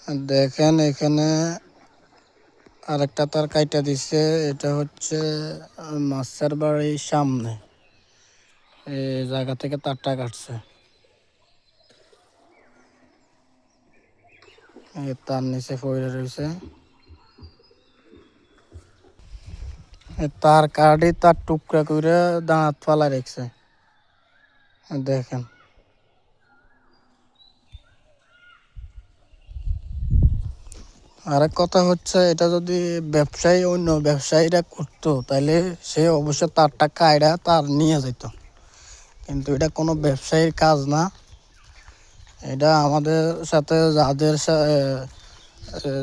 দেখেন এখানে আরেকটা তার কাইটা দিছে। এটা হচ্ছে মাছের বাড়ির সামনে এই জায়গা থেকে তারটা কাটছে। তার নিচে পড়ে রয়েছে তার কাঠি, তার টুকরা করে দাঁত ফালা রেখেছে। দেখেন আরেক কথা হচ্ছে, এটা যদি ব্যবসায়ী অন্য ব্যবসায়ীরা করতো তাহলে সে অবশ্য তারটা কায়রা তার নিয়ে যেত, কিন্তু এটা কোনো ব্যবসায়ীর কাজ না। এটা আমাদের সাথে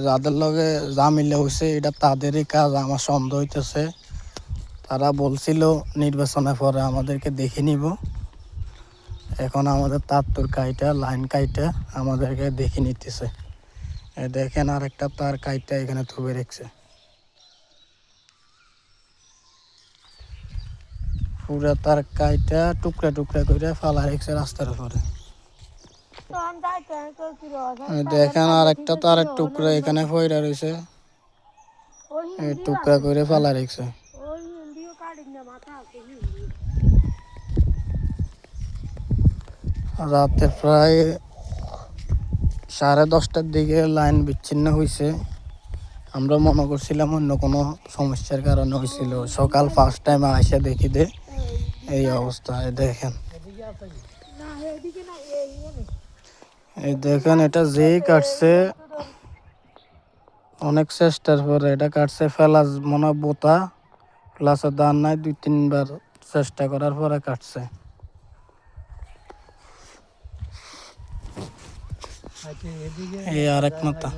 যাদের লগে যা মিলে হয়েছে এটা তাদেরই কাজ আমার সন্দেহ হইতেছে। তারা বলছিল নির্বাচনের পরে আমাদেরকে দেখে নিব, এখন আমাদের তার কাইটা লাইন কাইটা আমাদেরকে দেখে নিতেছে। দেখেন আরেকটা তার কাইটা এখানে থুবে রেখেছে। পুরা তার কাইটা টুকরা টুকরা করে ফালা রেখেছে রাস্তার উপরে। দেখেন আরেকটা তারের টুকরা এখানে পয়রা রয়েছে, টুকরা করে ফালা রেখেছে। রাতে প্রায় 10:30টার দিকে লাইন বিচ্ছিন্ন হয়েছে। আমরা মনে করছিলাম অন্য কোনো সমস্যার কারণে হয়েছিল। সকাল 5 টাইমে আসে দেখি দে এই অবস্থায়। দেখেন এই দেখেন এটা যেই কাটছে অনেক চেষ্টার পরে এটা কাটছে। ফেলা মনে বোতা ক্লাসে দান নাই, 2-3বার চেষ্টা করার পরে কাটছে। এই আরেক মাথা।